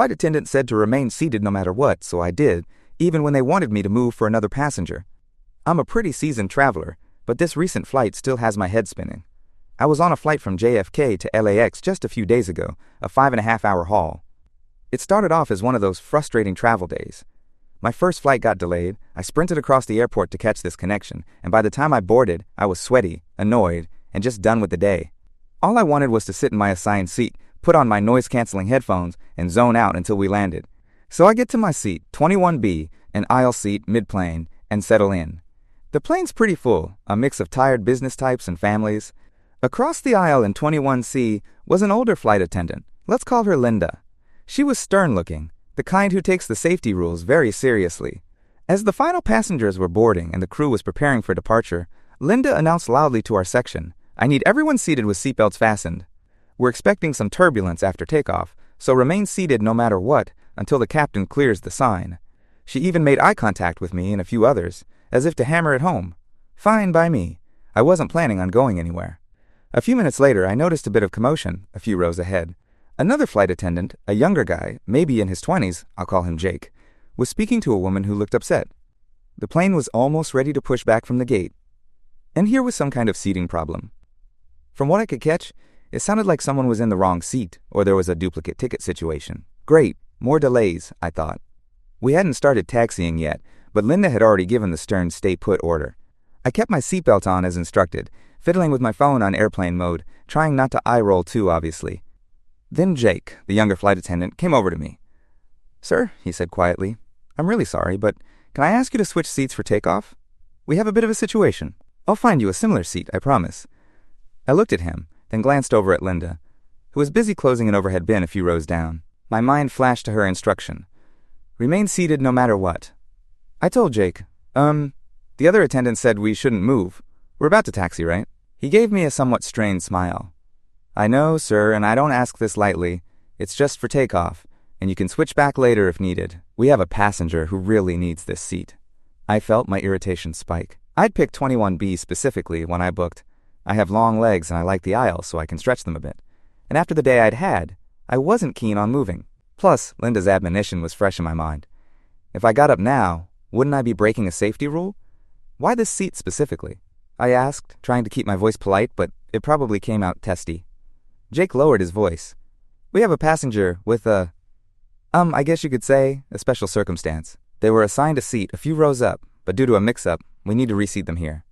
flight attendant said to remain seated no matter what, so I did, even when they wanted me to move for another passenger. I'm a pretty seasoned traveler, but this recent flight still has my head spinning. I was on a flight from JFK to LAX just a few days ago, a 5.5-hour haul. It started off as one of those frustrating travel days. My first flight got delayed, I sprinted across the airport to catch this connection, and by the time I boarded, I was sweaty, annoyed, and just done with the day. All I wanted was to sit in my assigned seat, put on my noise-canceling headphones, and zone out until we landed. So I get to my seat, 21B, an aisle seat mid-plane, and settle in. The plane's pretty full, a mix of tired business types and families. Across the aisle in 21C was an older flight attendant. Let's call her Linda. She was stern-looking, the kind who takes the safety rules very seriously. As the final passengers were boarding and the crew was preparing for departure, Linda announced loudly to our section, "I need everyone seated with seatbelts fastened. We're expecting some turbulence after takeoff, so remain seated no matter what until the captain clears the sign." She even made eye contact with me and a few others, as if to hammer it home. Fine by me. I wasn't planning on going anywhere. A few minutes later, I noticed a bit of commotion a few rows ahead. Another flight attendant, a younger guy, maybe in his 20s, I'll call him Jake, was speaking to a woman who looked upset. The plane was almost ready to push back from the gate. And here was some kind of seating problem. From what I could catch, it sounded like someone was in the wrong seat, or there was a duplicate ticket situation. Great, more delays, I thought. We hadn't started taxiing yet, but Linda had already given the stern stay put order. I kept my seatbelt on as instructed, fiddling with my phone on airplane mode, trying not to eye roll too obviously. Then Jake, the younger flight attendant, came over to me. "Sir," he said quietly, "I'm really sorry, but can I ask you to switch seats for takeoff? We have a bit of a situation. I'll find you a similar seat, I promise." I looked at him, then glanced over at Linda, who was busy closing an overhead bin a few rows down. My mind flashed to her instruction. "Remain seated no matter what." I told Jake, the other attendant said we shouldn't move. We're about to taxi, right?" He gave me a somewhat strained smile. "I know, sir, and I don't ask this lightly. It's just for takeoff, and you can switch back later if needed. We have a passenger who really needs this seat." I felt my irritation spike. I'd picked 21B specifically when I booked. I have long legs and I like the aisle, so I can stretch them a bit. And after the day I'd had, I wasn't keen on moving. Plus, Linda's admonition was fresh in my mind. If I got up now, wouldn't I be breaking a safety rule? Why this seat specifically? I asked, trying to keep my voice polite, but it probably came out testy. Jake lowered his voice. "We have a passenger with I guess you could say, a special circumstance. They were assigned a seat a few rows up, but due to a mix-up, we need to reseat them here.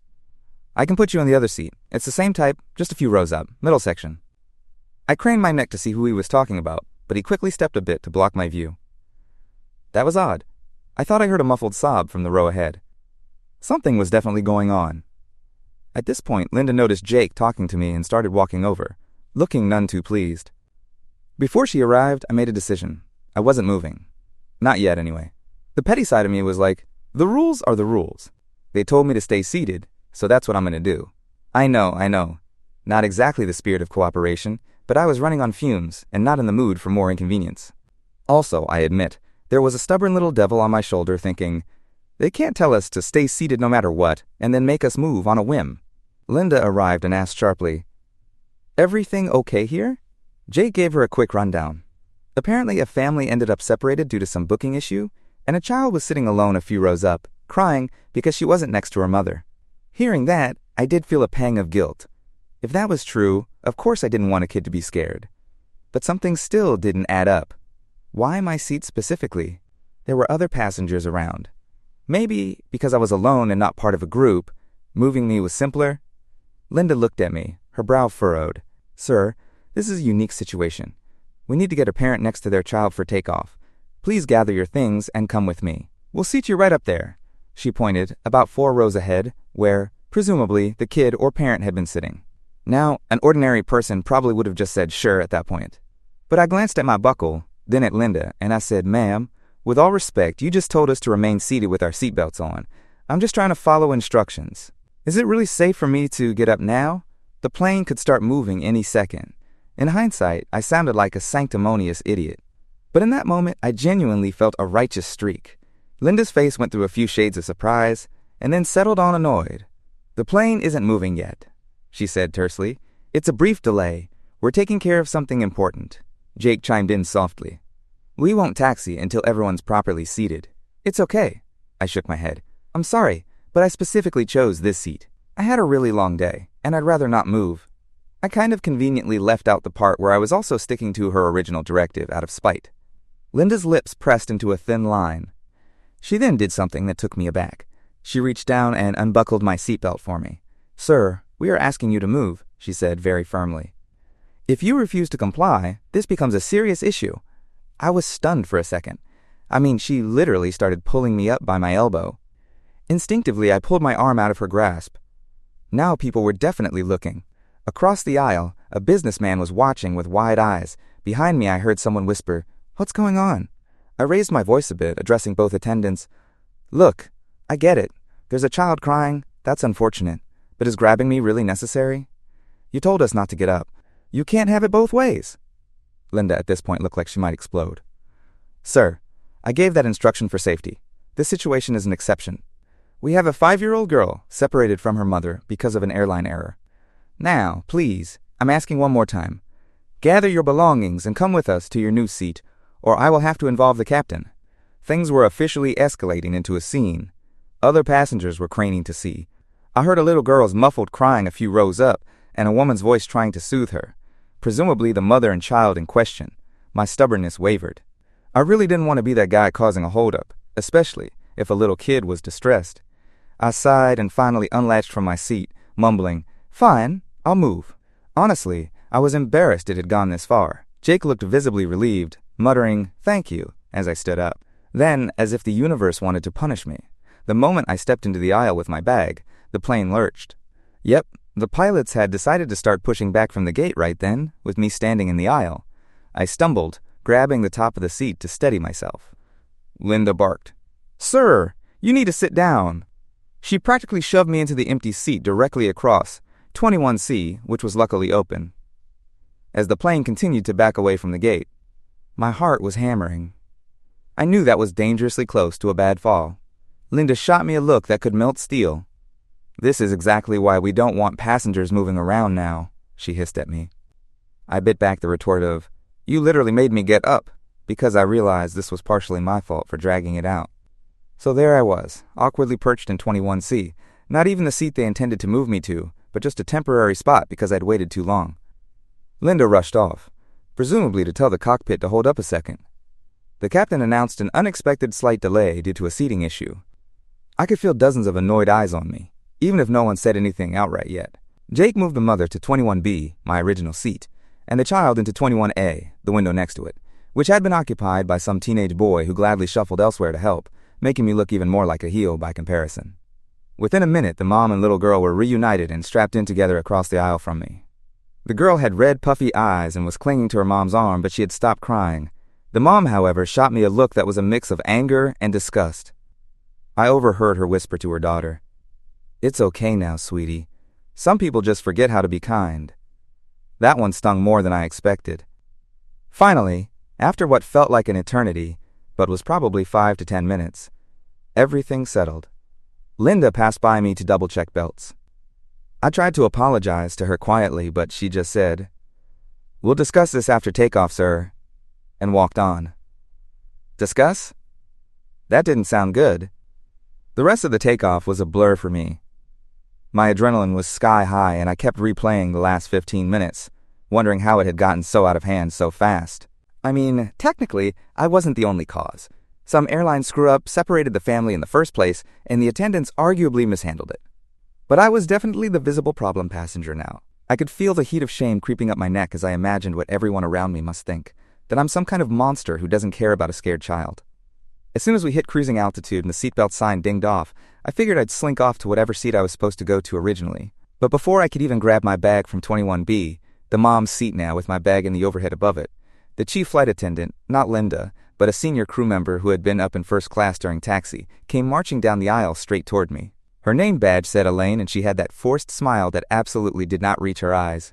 I can put you in the other seat. It's the same type, just a few rows up, middle section." I craned my neck to see who he was talking about, but he quickly stepped a bit to block my view. That was odd. I thought I heard a muffled sob from the row ahead. Something was definitely going on. At this point, Linda noticed Jake talking to me and started walking over, looking none too pleased. Before she arrived, I made a decision. I wasn't moving. Not yet, anyway. The petty side of me was like, the rules are the rules. They told me to stay seated, so that's what I'm going to do. I know. Not exactly the spirit of cooperation, but I was running on fumes and not in the mood for more inconvenience. Also, I admit, there was a stubborn little devil on my shoulder thinking, they can't tell us to stay seated no matter what and then make us move on a whim. Linda arrived and asked sharply, "Everything okay here?" Jake gave her a quick rundown. Apparently, a family ended up separated due to some booking issue, and a child was sitting alone a few rows up, crying because she wasn't next to her mother. Hearing that, I did feel a pang of guilt. If that was true, of course I didn't want a kid to be scared. But something still didn't add up. Why my seat specifically? There were other passengers around. Maybe because I was alone and not part of a group, moving me was simpler. Linda looked at me, her brow furrowed. "Sir, this is a unique situation. We need to get a parent next to their child for takeoff. Please gather your things and come with me. We'll seat you right up there." She pointed, about 4 rows ahead, where, presumably, the kid or parent had been sitting. Now, an ordinary person probably would have just said sure at that point. But I glanced at my buckle, then at Linda, and I said, "Ma'am, with all respect, you just told us to remain seated with our seatbelts on. I'm just trying to follow instructions. Is it really safe for me to get up now? The plane could start moving any second." In hindsight, I sounded like a sanctimonious idiot. But in that moment, I genuinely felt a righteous streak. Linda's face went through a few shades of surprise, and then settled on annoyed. "The plane isn't moving yet," she said tersely. "It's a brief delay. We're taking care of something important." Jake chimed in softly. We won't taxi until everyone's properly seated. It's okay. I shook my head. I'm sorry, but I specifically chose this seat. I had a really long day, and I'd rather not move. I kind of conveniently left out the part where I was also sticking to her original directive out of spite. Linda's lips pressed into a thin line. She then did something that took me aback. She reached down and unbuckled my seatbelt for me. Sir, we are asking you to move, she said very firmly. If you refuse to comply, this becomes a serious issue. I was stunned for a second. I mean, she literally started pulling me up by my elbow. Instinctively, I pulled my arm out of her grasp. Now people were definitely looking. Across the aisle, a businessman was watching with wide eyes. Behind me, I heard someone whisper, "What's going on?" I raised my voice a bit, addressing both attendants. Look, I get it. There's a child crying. That's unfortunate. But is grabbing me really necessary? You told us not to get up. You can't have it both ways. Linda at this point looked like she might explode. Sir, I gave that instruction for safety. This situation is an exception. We have a 5-year-old girl separated from her mother because of an airline error. Now, please, I'm asking one more time. Gather your belongings and come with us to your new seat, or I will have to involve the captain. Things were officially escalating into a scene. Other passengers were craning to see. I heard a little girl's muffled crying a few rows up, and a woman's voice trying to soothe her. Presumably the mother and child in question. My stubbornness wavered. I really didn't want to be that guy causing a holdup, especially if a little kid was distressed. I sighed and finally unlatched from my seat, mumbling, "Fine, I'll move." Honestly, I was embarrassed it had gone this far. Jake looked visibly relieved, muttering, "Thank you," as I stood up. Then, as if the universe wanted to punish me, the moment I stepped into the aisle with my bag, the plane lurched. Yep, the pilots had decided to start pushing back from the gate right then, with me standing in the aisle. I stumbled, grabbing the top of the seat to steady myself. Linda barked, "Sir, you need to sit down." She practically shoved me into the empty seat directly across, 21C, which was luckily open. As the plane continued to back away from the gate, my heart was hammering. I knew that was dangerously close to a bad fall. Linda shot me a look that could melt steel. "This is exactly why we don't want passengers moving around now," she hissed at me. I bit back the retort of, "You literally made me get up," because I realized this was partially my fault for dragging it out. So there I was, awkwardly perched in 21C, not even the seat they intended to move me to, but just a temporary spot because I'd waited too long. Linda rushed off, presumably to tell the cockpit to hold up a second. The captain announced an unexpected slight delay due to a seating issue. I could feel dozens of annoyed eyes on me, even if no one said anything outright yet. Jake moved the mother to 21B, my original seat, and the child into 21A, the window next to it, which had been occupied by some teenage boy who gladly shuffled elsewhere to help, making me look even more like a heel by comparison. Within a minute, the mom and little girl were reunited and strapped in together across the aisle from me. The girl had red, puffy eyes and was clinging to her mom's arm, but she had stopped crying. The mom, however, shot me a look that was a mix of anger and disgust. I overheard her whisper to her daughter, "It's okay now, sweetie. Some people just forget how to be kind." That one stung more than I expected. Finally, after what felt like an eternity, but was probably 5 to 10 minutes, everything settled. Linda passed by me to double-check belts. I tried to apologize to her quietly, but she just said, "We'll discuss this after takeoff, sir," and walked on. Discuss? That didn't sound good. The rest of the takeoff was a blur for me. My adrenaline was sky high, and I kept replaying the last 15 minutes, wondering how it had gotten so out of hand so fast. I mean, technically, I wasn't the only cause. Some airline screw-up separated the family in the first place, and the attendants arguably mishandled it. But I was definitely the visible problem passenger now. I could feel the heat of shame creeping up my neck as I imagined what everyone around me must think, that I'm some kind of monster who doesn't care about a scared child. As soon as we hit cruising altitude and the seatbelt sign dinged off, I figured I'd slink off to whatever seat I was supposed to go to originally. But before I could even grab my bag from 21B, the mom's seat now with my bag in the overhead above it, the chief flight attendant, not Linda, but a senior crew member who had been up in first class during taxi, came marching down the aisle straight toward me. Her name badge said Elaine, and she had that forced smile that absolutely did not reach her eyes.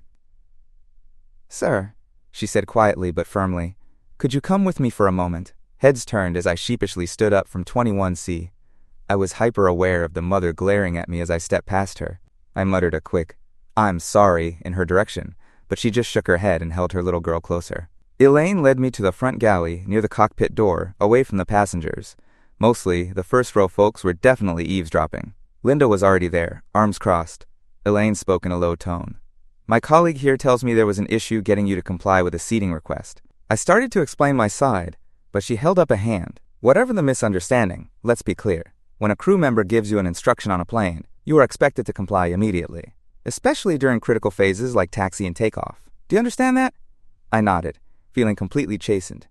"Sir," she said quietly but firmly, "could you come with me for a moment?" Heads turned as I sheepishly stood up from 21C. I was hyper-aware of the mother glaring at me as I stepped past her. I muttered a quick, "I'm sorry," in her direction, but she just shook her head and held her little girl closer. Elaine led me to the front galley near the cockpit door, away from the passengers. Mostly, the first row folks were definitely eavesdropping. Linda was already there, arms crossed. Elaine spoke in a low tone. My colleague here tells me there was an issue getting you to comply with a seating request. I started to explain my side, but she held up a hand. Whatever the misunderstanding, let's be clear. When a crew member gives you an instruction on a plane, you are expected to comply immediately, especially during critical phases like taxi and takeoff. Do you understand that? I nodded, feeling completely chastened.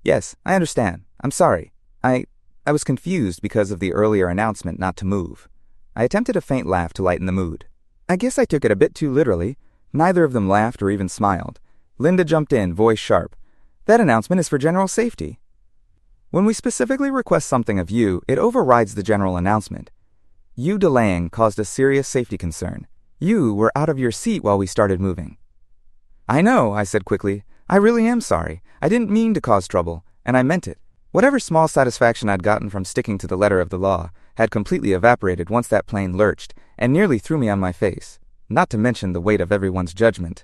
Yes, I understand. I'm sorry. I was confused because of the earlier announcement not to move. I attempted a faint laugh to lighten the mood. I guess I took it a bit too literally. Neither of them laughed or even smiled. Linda jumped in, voice sharp. That announcement is for general safety. When we specifically request something of you, it overrides the general announcement. You delaying caused a serious safety concern. You were out of your seat while we started moving. I know, I said quickly. I really am sorry. I didn't mean to cause trouble, and I meant it. Whatever small satisfaction I'd gotten from sticking to the letter of the law had completely evaporated once that plane lurched and nearly threw me on my face, not to mention the weight of everyone's judgment.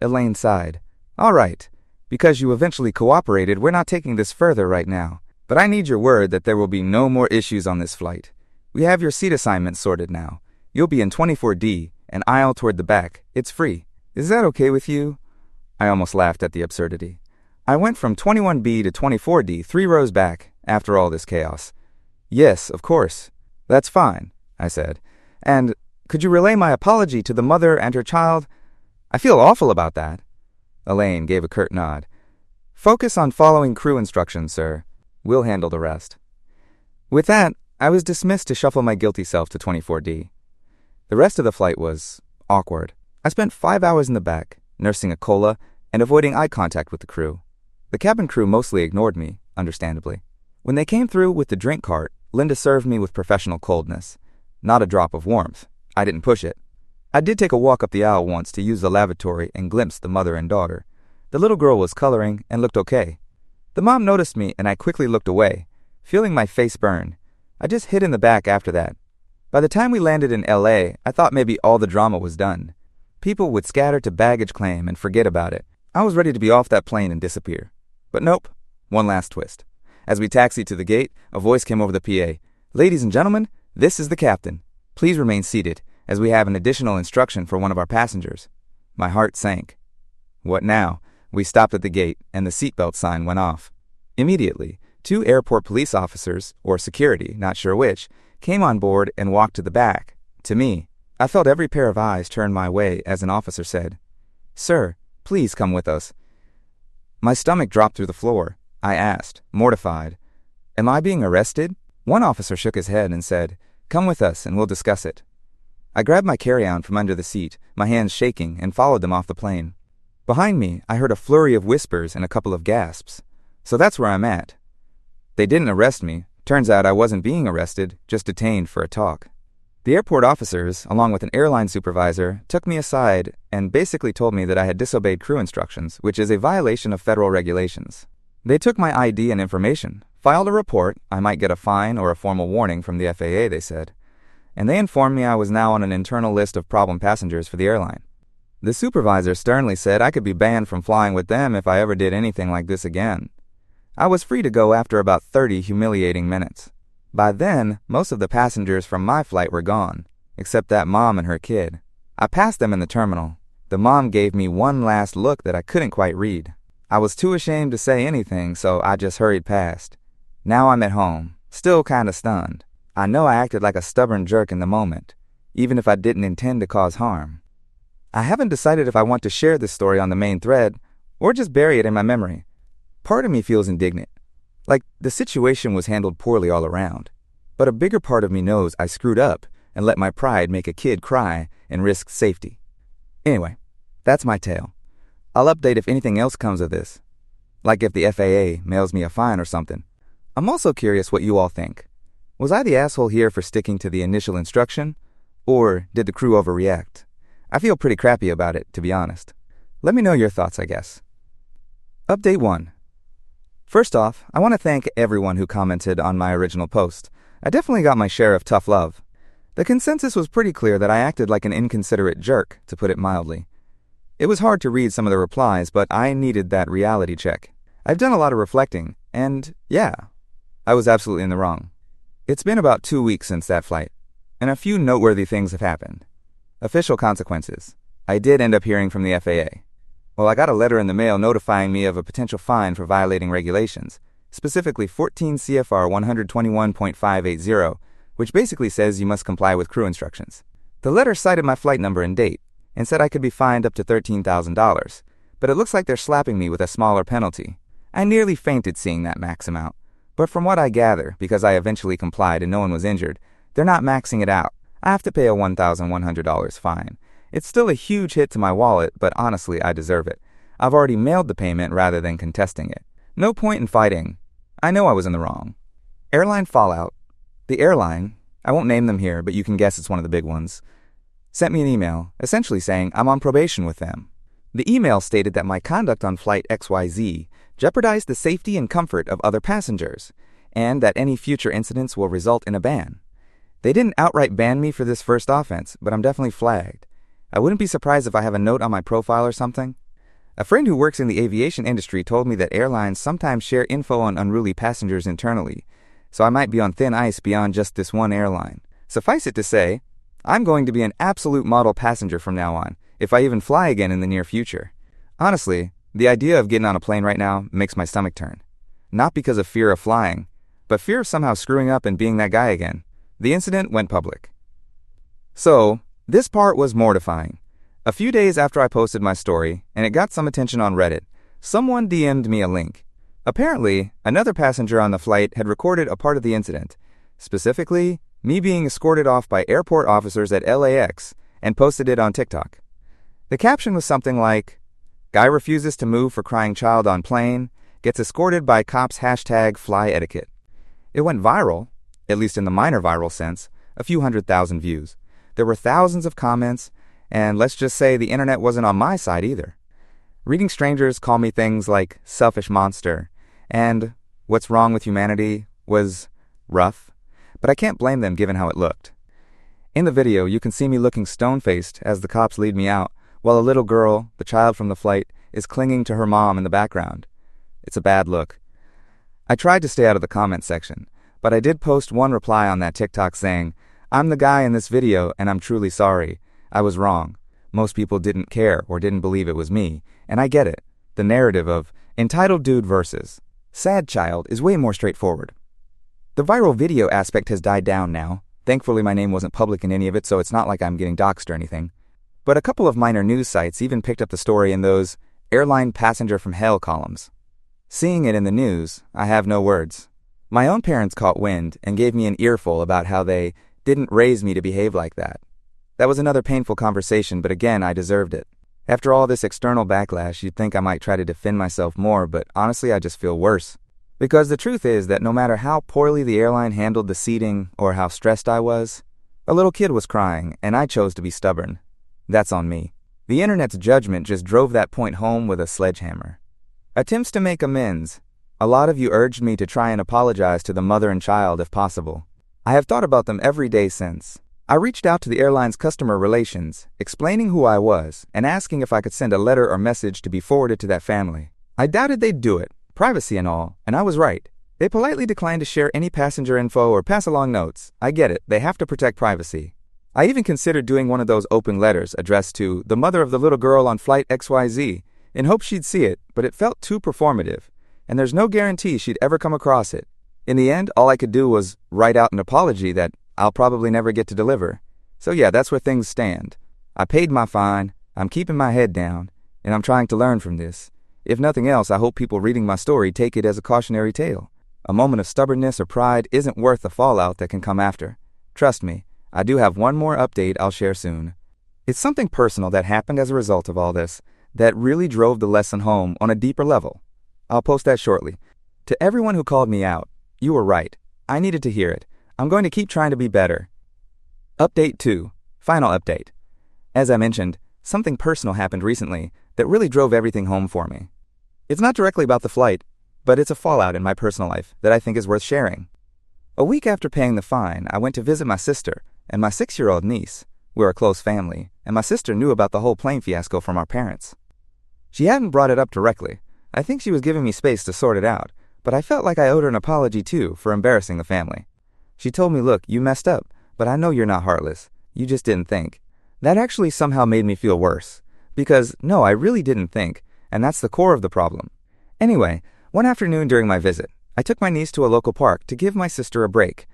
Elaine sighed. All right. Because you eventually cooperated, we're not taking this further right now. But I need your word that there will be no more issues on this flight. We have your seat assignments sorted now. You'll be in 24D, an aisle toward the back. It's free. Is that okay with you? I almost laughed at the absurdity. I went from 21B to 24D, 3 rows back, after all this chaos. Yes, of course. That's fine, I said. And could you relay my apology to the mother and her child? I feel awful about that. Elaine gave a curt nod. Focus on following crew instructions, sir. We'll handle the rest. With that, I was dismissed to shuffle my guilty self to 24D. The rest of the flight was awkward. I spent 5 hours in the back, nursing a cola and avoiding eye contact with the crew. The cabin crew mostly ignored me, understandably. When they came through with the drink cart, Linda served me with professional coldness. Not a drop of warmth. I didn't push it. I did take a walk up the aisle once to use the lavatory and glimpse the mother and daughter. The little girl was coloring and looked okay. The mom noticed me and I quickly looked away, feeling my face burn. I just hid in the back after that. By the time we landed in LA, I thought maybe all the drama was done. People would scatter to baggage claim and forget about it. I was ready to be off that plane and disappear. But nope. One last twist. As we taxied to the gate, a voice came over the PA. Ladies and gentlemen, this is the captain. Please remain seated, as we have an additional instruction for one of our passengers. My heart sank. What now? We stopped at the gate, and the seatbelt sign went off. Immediately, 2 airport police officers, or security, not sure which, came on board and walked to the back. To me, I felt every pair of eyes turn my way as an officer said, Sir, please come with us. My stomach dropped through the floor. I asked, mortified, Am I being arrested? One officer shook his head and said, Come with us and we'll discuss it. I grabbed my carry-on from under the seat, my hands shaking, and followed them off the plane. Behind me, I heard a flurry of whispers and a couple of gasps. So that's where I'm at. They didn't arrest me. Turns out I wasn't being arrested, just detained for a talk. The airport officers, along with an airline supervisor, took me aside and basically told me that I had disobeyed crew instructions, which is a violation of federal regulations. They took my ID and information, filed a report. I might get a fine or a formal warning from the FAA, they said. And they informed me I was now on an internal list of problem passengers for the airline. The supervisor sternly said I could be banned from flying with them if I ever did anything like this again. I was free to go after about 30 humiliating minutes. By then, most of the passengers from my flight were gone, except that mom and her kid. I passed them in the terminal. The mom gave me one last look that I couldn't quite read. I was too ashamed to say anything, so I just hurried past. Now I'm at home, still kinda stunned. I know I acted like a stubborn jerk in the moment, even if I didn't intend to cause harm. I haven't decided if I want to share this story on the main thread or just bury it in my memory. Part of me feels indignant, like the situation was handled poorly all around. But a bigger part of me knows I screwed up and let my pride make a kid cry and risk safety. Anyway, that's my tale. I'll update if anything else comes of this, like if the FAA mails me a fine or something. I'm also curious what you all think. Was I the asshole here for sticking to the initial instruction, or did the crew overreact? I feel pretty crappy about it, to be honest. Let me know your thoughts, I guess. Update 1. First off, I want to thank everyone who commented on my original post. I definitely got my share of tough love. The consensus was pretty clear that I acted like an inconsiderate jerk, to put it mildly. It was hard to read some of the replies, but I needed that reality check. I've done a lot of reflecting, and yeah, I was absolutely in the wrong. It's been about 2 weeks since that flight, and a few noteworthy things have happened. Official consequences. I did end up hearing from the FAA. Well, I got a letter in the mail notifying me of a potential fine for violating regulations, specifically 14 CFR 121.580, which basically says you must comply with crew instructions. The letter cited my flight number and date, and said I could be fined up to $13,000, but it looks like they're slapping me with a smaller penalty. I nearly fainted seeing that max amount, but from what I gather, because I eventually complied and no one was injured, they're not maxing it out. I have to pay a $1,100 fine. It's still a huge hit to my wallet, but honestly, I deserve it. I've already mailed the payment rather than contesting it. No point in fighting. I know I was in the wrong. Airline fallout. The airline, I won't name them here, but you can guess it's one of the big ones, sent me an email, essentially saying I'm on probation with them. The email stated that my conduct on Flight XYZ jeopardized the safety and comfort of other passengers, and that any future incidents will result in a ban. They didn't outright ban me for this first offense, but I'm definitely flagged. I wouldn't be surprised if I have a note on my profile or something. A friend who works in the aviation industry told me that airlines sometimes share info on unruly passengers internally, so I might be on thin ice beyond just this one airline. Suffice it to say, I'm going to be an absolute model passenger from now on, if I even fly again in the near future. Honestly, the idea of getting on a plane right now makes my stomach turn. Not because of fear of flying, but fear of somehow screwing up and being that guy again. The incident went public. So, this part was mortifying. A few days after I posted my story, and it got some attention on Reddit, someone DM'd me a link. Apparently, another passenger on the flight had recorded a part of the incident, specifically, me being escorted off by airport officers at LAX, and posted it on TikTok. The caption was something like, "Guy refuses to move for crying child on plane, gets escorted by cops #flyetiquette." It went viral, at least in the minor viral sense, a few 100,000 views. There were thousands of comments, and let's just say the internet wasn't on my side either. Reading strangers call me things like selfish monster, and what's wrong with humanity was rough, but I can't blame them given how it looked. In the video, you can see me looking stone-faced as the cops lead me out, while a little girl, the child from the flight, is clinging to her mom in the background. It's a bad look. I tried to stay out of the comment section, but I did post one reply on that TikTok saying, "I'm the guy in this video and I'm truly sorry. I was wrong. Most people didn't care or didn't believe it was me, and I get it. The narrative of entitled dude versus sad child is way more straightforward." The viral video aspect has died down now. Thankfully, my name wasn't public in any of it, so it's not like I'm getting doxxed or anything. But a couple of minor news sites even picked up the story in those airline passenger from hell columns. Seeing it in the news, I have no words. My own parents caught wind and gave me an earful about how they didn't raise me to behave like that. That was another painful conversation, but again, I deserved it. After all this external backlash, you'd think I might try to defend myself more, but honestly, I just feel worse. Because the truth is that no matter how poorly the airline handled the seating or how stressed I was, a little kid was crying, and I chose to be stubborn. That's on me. The internet's judgment just drove that point home with a sledgehammer. Attempts to make amends. A lot of you urged me to try and apologize to the mother and child if possible. I have thought about them every day since. I reached out to the airline's customer relations, explaining who I was and asking if I could send a letter or message to be forwarded to that family. I doubted they'd do it, privacy and all, and I was right. They politely declined to share any passenger info or pass along notes. I get it, they have to protect privacy. I even considered doing one of those open letters addressed to the mother of the little girl on Flight XYZ in hopes she'd see it, but it felt too performative, and there's no guarantee she'd ever come across it. In the end, all I could do was write out an apology that I'll probably never get to deliver. So yeah, that's where things stand. I paid my fine, I'm keeping my head down, and I'm trying to learn from this. If nothing else, I hope people reading my story take it as a cautionary tale. A moment of stubbornness or pride isn't worth the fallout that can come after. Trust me, I do have one more update I'll share soon. It's something personal that happened as a result of all this that really drove the lesson home on a deeper level. I'll post that shortly. To everyone who called me out, you were right. I needed to hear it. I'm going to keep trying to be better. Update 2. Final update. As I mentioned, something personal happened recently that really drove everything home for me. It's not directly about the flight, but it's a fallout in my personal life that I think is worth sharing. A week after paying the fine, I went to visit my sister and my 6-year-old niece. We're a close family, and my sister knew about the whole plane fiasco from our parents. She hadn't brought it up directly. I think she was giving me space to sort it out, but I felt like I owed her an apology too for embarrassing the family. She told me, "Look, you messed up, but I know you're not heartless. You just didn't think." That actually somehow made me feel worse, because no, I really didn't think, and that's the core of the problem. Anyway, one afternoon during my visit, I took my niece to a local park to give my sister a break.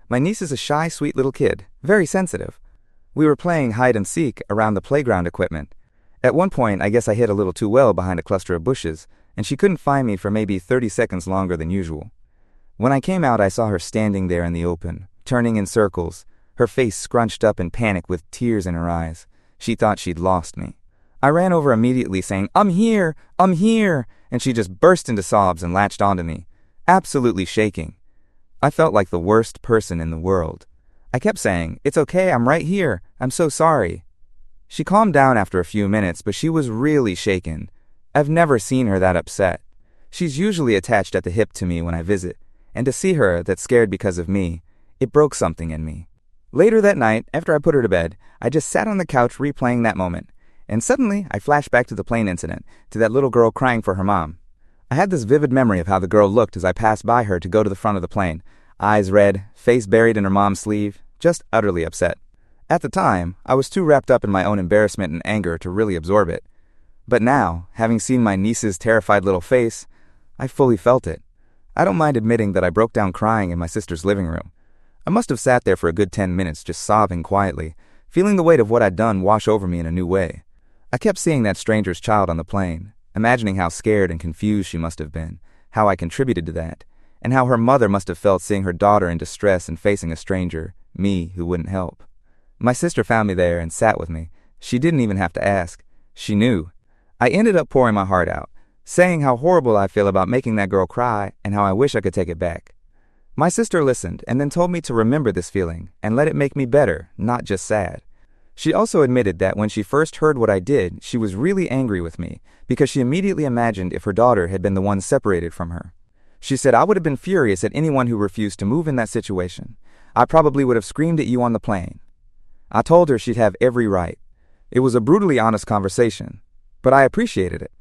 My niece is a shy, sweet little kid, very sensitive. We were playing hide and seek around the playground equipment. At one point, I guess I hid a little too well behind a cluster of bushes, and she couldn't find me for maybe 30 seconds longer than usual. When I came out, I saw her standing there in the open, turning in circles, her face scrunched up in panic with tears in her eyes. She thought she'd lost me. I ran over immediately saying, I'm here, and she just burst into sobs and latched onto me, absolutely shaking. I felt like the worst person in the world. I kept saying, "It's okay, I'm right here, I'm so sorry." She calmed down after a few minutes, but she was really shaken. I've never seen her that upset. She's usually attached at the hip to me when I visit, and to see her that scared because of me, it broke something in me. Later that night, after I put her to bed, I just sat on the couch replaying that moment, and suddenly I flashed back to the plane incident, to that little girl crying for her mom. I had this vivid memory of how the girl looked as I passed by her to go to the front of the plane, eyes red, face buried in her mom's sleeve, just utterly upset. At the time, I was too wrapped up in my own embarrassment and anger to really absorb it. But now, having seen my niece's terrified little face, I fully felt it. I don't mind admitting that I broke down crying in my sister's living room. I must have sat there for a good 10 minutes just sobbing quietly, feeling the weight of what I'd done wash over me in a new way. I kept seeing that stranger's child on the plane, imagining how scared and confused she must have been, how I contributed to that, and how her mother must have felt seeing her daughter in distress and facing a stranger, me, who wouldn't help. My sister found me there and sat with me. She didn't even have to ask. She knew. I ended up pouring my heart out, saying how horrible I feel about making that girl cry and how I wish I could take it back. My sister listened and then told me to remember this feeling and let it make me better, not just sad. She also admitted that when she first heard what I did, she was really angry with me because she immediately imagined if her daughter had been the one separated from her. She said, "I would have been furious at anyone who refused to move in that situation. I probably would have screamed at you on the plane." I told her she'd have every right. It was a brutally honest conversation, but I appreciated it.